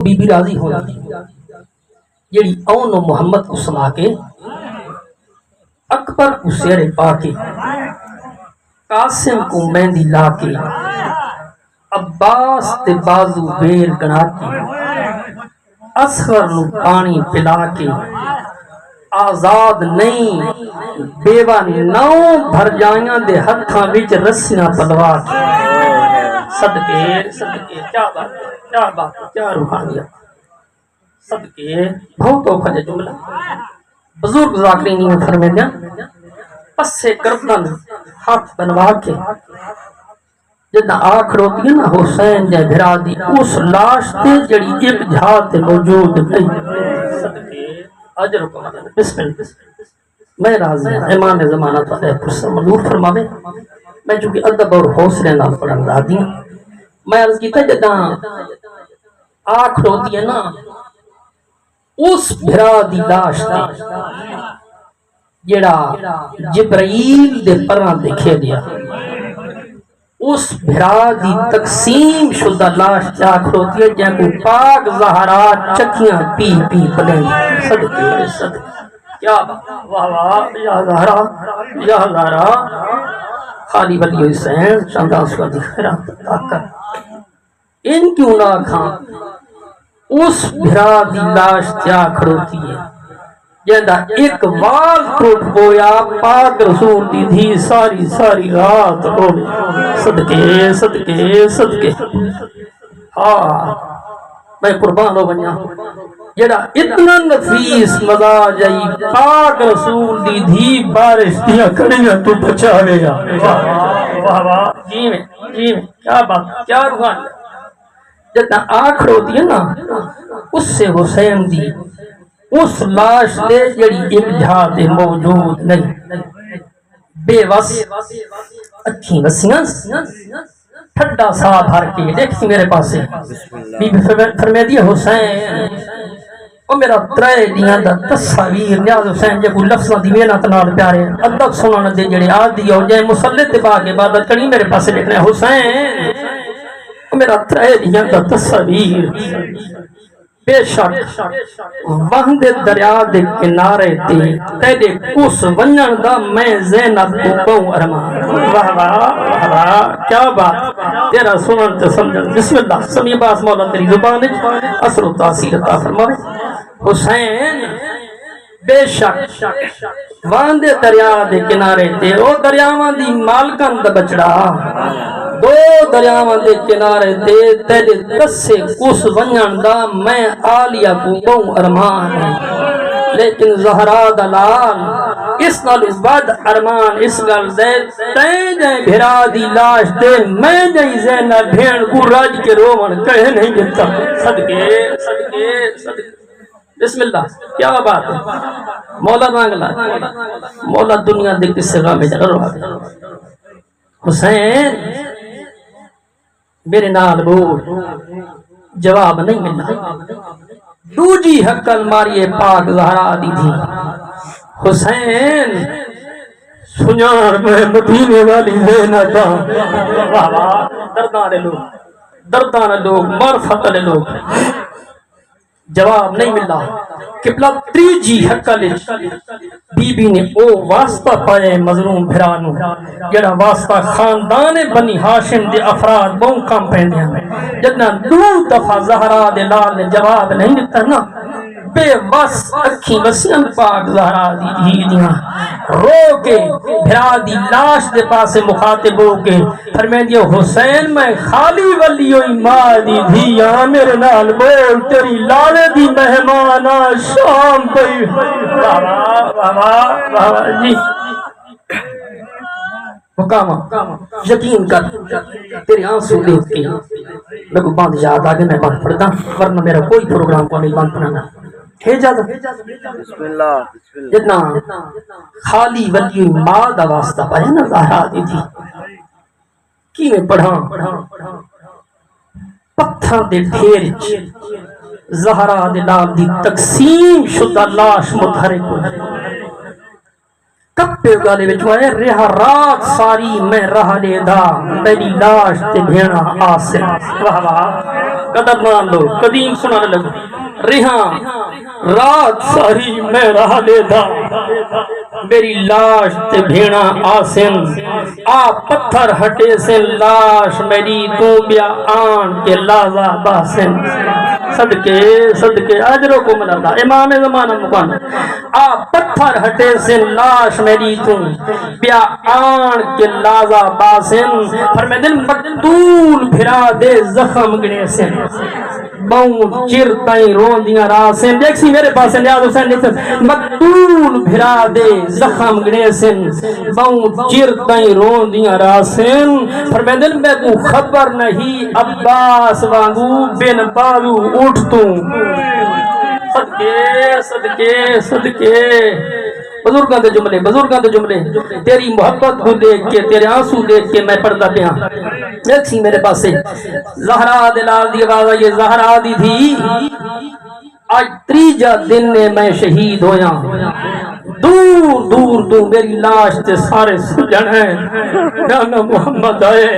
be be راضی ہوگی جیڑی اون و محمد کو سما کے اکبر کو سیرے پا کے قاسم کو مہندی لا کے عباس تے بازو بیر گنا کے اصغر نو پانی پلا کے آزاد نہیں بیوہ نو بھر جائیاں دے ہتھاں وچ رسیاں پلوا کے صدقے صدقے کیا بات ہے کیا بات ہے کیا روحانیت صدقے بہت اوکھا جا جملہ بزرگ ذاکرینی میں فرمے دیا پس سے گردن ہاتھ بنوا کے جدنا آنکھ روتی ہے نا حسین جائے بھرا دی اس لاش تے جڑی ایک جہاد موجود نہیں صدقے اجر کو بسم اللہ میں راضی ہوں امام زمانہ تو ہے پرسہ مدور فرماوے میں چونکہ ادب اور حوصلے نال پڑھن دا دی میں عرض کیتا جدنا آنکھ روتی ہے نا اس بھرا دی لاش تے جڑا جبرائیل دے پراں دیکھے دیا اس بھرا دی تقسیم شدہ لاش چاک ہوتی ہے جہاں کو پاک زہرات چکیاں پی پی پلیں صدقے صدقے کیا بات واہ واہ یا زہرا یا زہرا خالی ولی حسین شاندان سوا دی خیرات طاقت ان کیوں نہ کھاں اس بھرا دی لاش چاک ہوتی ہے جہاں ایک وال ٹوٹ گویا پاک رسول دی دھی ساری ساری رات روے صدقے صدقے صدقے ہاں میں قربان ہو بنیا جڑا اتنا نفیس مزاج آئی پاک رسول دی دھی بارش دیا کڑیاں تو بچاوے گا واہ واہ جی میں کیا بات کیا روحانی جتنا آنکھ روتی ہے نا اس سے حسین دی اس لاش دے جڑی ایک جہاد موجود نہیں بے وس اچھی وسیاں ٹھڈا سا بھر کے دیکھیں میرے پاس بی بی فرمے دی حسین او میرا ترے دیاں دا تصاویر نیاز حسین جب لفظاں دی محنت نال پیارے ادب سنن دے جڑے عادی ہو جائے مسلط با کے عبادت کرنی میرے پاس لکھنا ہے حسین او میرا ترے دیاں دا تصاویر بے شک وہند دریا دے کنارے تے تیرے کس ونجن دا میں زینب کو بہوں ارمان واہ واہ واہ کیا بات تیرا سنن تے سمجھن بسم اللہ سمیع باس مولا تیری زبان اثر و تاثیر عطا فرمائے حسین بے شک وہند دریا دے کنارے تے او دریاواں دی مالکن دا بچڑا دو دریاواں دے کنارے تے تیرے دسے کس ونجن دا میں آلیا کو بہوں ارمان ہے لیکن زہرا دلال اس نال اس بعد ارمان اس گل دے تین جائیں بھرا دی لاش دے میں جائیں زینہ بھین کو راج کے رومن کہے نہیں دیتا صدقے صدقے صدقے بسم اللہ کیا بات ہے مولا مانگلا مولا دنیا دے کس سے غام جڑا رہا دے حسین میرے نال بول جواب نہیں ملنا دوجی حقل ماریے پاک زہرا دی تھی حسین سنیار میں مدینے والی لینا تھا دردان لوگ معرفت لوگ جواب نہیں ملا قبلہ تریجی حقل بی بی نے او واسطہ پائے مظلوم بھرانو جڑا واسطہ خاندان بنی ہاشم دے افراد بہن کام پہنے ہیں جتنا دو دفعہ زہرا دے لال نے جواب نہیں دیتا نا بے وس اکھی وسیم پاک زہرا دی دیاں رو کے بھرا دی لاش دے پاسے مخاطب ہو کے فرمائیں دیا حسین میں خالی ولی ہوئی ماں دی دھیاں میرے نال بول تیری لالے دی مہمانا شام پئی بابا جی مقامہ یقین کر تیرے آنسو دیکھ کے میں کو باندھ یاد آگے میں باندھ پڑھتا ورنہ میرا کوئی پروگرام کو نہیں باندھ پڑھنا ہے بسم اللہ جتنا خالی ولی ماں دا واسطہ پایا نا زہرا دی تھی کی میں پڑھا پتھر دے ڈھیر زہرا دے لال دی تقسیم شدہ لاش متحرک کپے گالے وچ آئے رہا رات ساری میں رہا لے دا میری لاش تے بھیڑا آسن واہ واہ قدرمان لو قدیم سنانے لگو رہا رات ساری میں رہا لے دا میری لاش تے بھیڑا آسن آ پتھر ہٹے سن لاش میری تو بیا آن کے لازا باسن صدقے صدقے اجروں کو ملاتا امام زمانہ مکان آ پتھر ہٹے سن لاش میری تو بیا آن کے لازا باسن فرمے دل مقتول بھرا دے زخم گنے سن بہوں چر تائیں رون دیاں راسن دیکھ سی میرے پاس نیاز حسین لکھتے مقتول بھرا دے زخم گنے سن بہوں چر تائیں رون دیاں راسن فرمے دل میں کو خبر نہیں عباس وانگو بن بالو اٹھتوں صدقے صدقے صدقے بزرگاں دے جملے تیری محبت کو دیکھ کے تیرے آنسو دیکھ کے میں پڑھتا پیا ایک سی میرے پاس سے زہرا دلال دی آواز یہ زہرا دی تھی آج تریجا دن نے میں شہید ہویا دور دور تو میری لاش تے سارے سجن ہیں نانا محمد آئے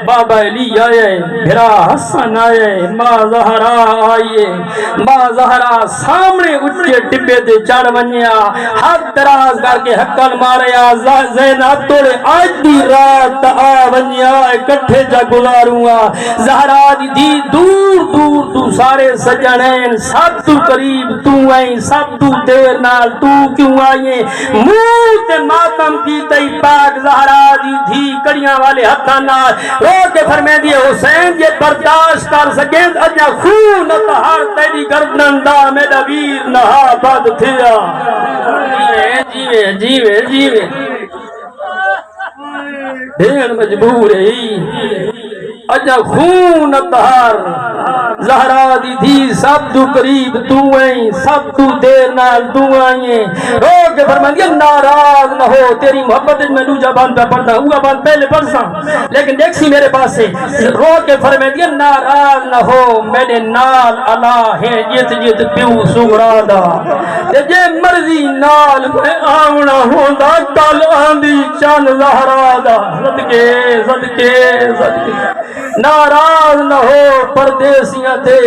بابا علی آئے بھرا حسن آئے ماں زہرا آئیے ماں زہرا سامنے اچھے ٹبے دے چڑھ ونیا ہاتھ دراز کر کے حقل ماریا زینب توڑے آج دی رات آ ونیا کٹھے جا گزاروں گا زہرا دی دور دور تو سارے سجن ہیں سب تو قریب تو آئیں سب تو دیر نال تو کیوں آئیں منہ تے ماتم کی تئی پاک زہرا دی تھی کڑیاں والے ہتھاں نال رو کے فرمے دیے حسین یہ برداشت کر سکیں اجا خون تہار تیری گردن دا میرا ویر نہا بد تھیا جیوے بھیڑ مجبور ہے اجا خون تہار زہرا دی تھی سب تو قریب تو آئیں سب تو دیر نال تو آئیں رو کے فرمان دیا ناراض نہ ہو تیری محبت میں نو جبان پہ پڑھتا ہوا بان پہلے پڑھتا لیکن دیکھ سی میرے پاس سے رو کے فرمان دیا ناراض نہ ہو میرے نال اللہ ہے جت پیو سغرا دا جے مرضی نال میں آونا ہوندا کل آندی چند زہرا دا صدقے ناراض نہ ہو پردیسیاں تھے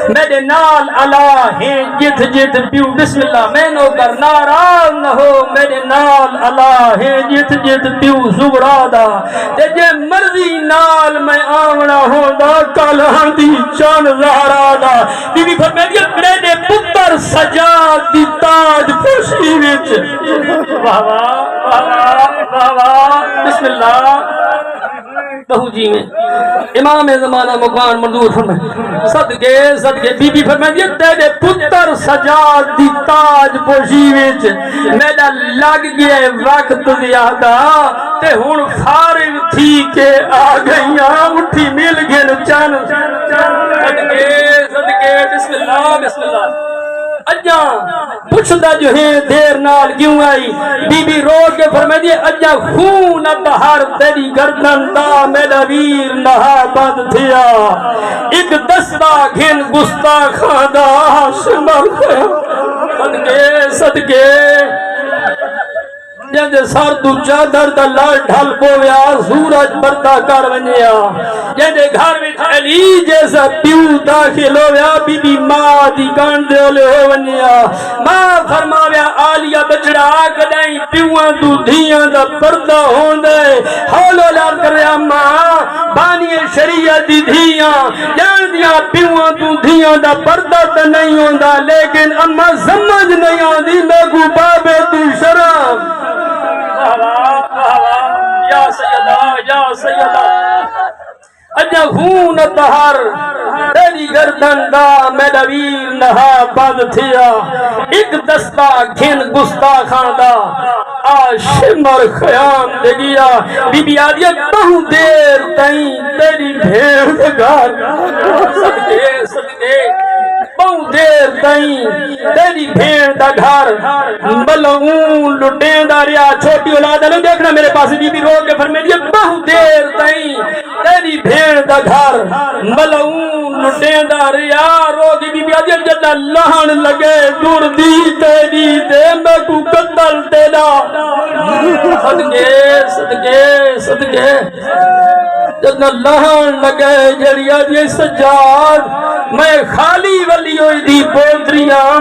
میرے نال اللہ ہیں جت پیو بسم اللہ میں نو کر ناراض نہ ہو میرے نال اللہ ہیں جت پیو زغرا دا جے مرضی نال میں آونا ہوندا کل آندی چند زہرا دا بی بی فرمائی میرے پتر سجاد دی تاج پوشی وچ واہ واہ بسم اللہ بہو جی میں امام زمانہ مقان مندور فرمائے صدقے بی بی فرمائے تیرے پتر سجاد دی تاج پوشی وچ میرا لگ گیا وقت زیادہ تے ہن فارغ تھی کے آ گئیاں اٹھی مل گئے چن صدقے بسم اللہ اجا پوچھدا جو ہے دیر نال کیوں آئی بی بی رو کے فرمائے دی اجا خون بہار تیری گردن دا میرا ویر نہا بند تھیا ایک دستا گھن گستاخاں دا شمر صدقے جنج سر تو چادر دا لال ڈھل پویا سورج برتا کر ونیا جنج گھر وچ علی جیسا پیو داخل ہویا بی بی ماں دی کان دے لے ہو ونیا ماں فرمایا آلیا بچڑا کدیں پیواں تو دھیاں دا پردہ ہوندے ہولو لال کریا ماں بانی شریعت دی دھیاں جان دیا پیواں تو دھیاں دا پردہ تے نہیں ہوندا لیکن اما سمجھ نہیں آندی میں کو بابے تو شرم یا سیدہ اجا خون تہر تیری گردن دا میرا ویر نہا بند تھیا ایک دستا گھن گستاخاں دا شمر خیام دے گیا بی بی آدیا بہو دیر تائیں تیری بھیڑ دگار صدقے بہو دیر تائیں تیری بھیڑ دا گھر ملعون لٹیں دا ریا چھوٹی اولاد ہے دیکھنا میرے پاس بی بی رو کے فرمائے دیا بہو دیر تائیں تیری بھیڑ دا گھر ملعون لٹیں دا ریا رو کی بی بی آدیا جدا لہن لگے دور دی تیری دے میں کو قتل تیرا صدقے صدقے صدقے جدا لہن لگے جڑیا دی سجاد میں خالی ولی ہوئی دی بولدریاں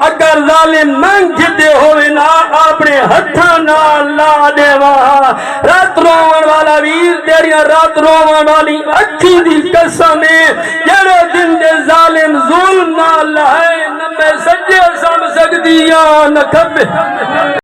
اگر ظالم منگ دے ہوئے نا اپنے ہتھاں نال لا دے وہاں رات روان والا ویر تیریاں رات روان والی اکھی دی قسم ہے جڑے دن دے ظالم ظلم نال لائے نہ میں سجے سم سکدیاں نہ کھبے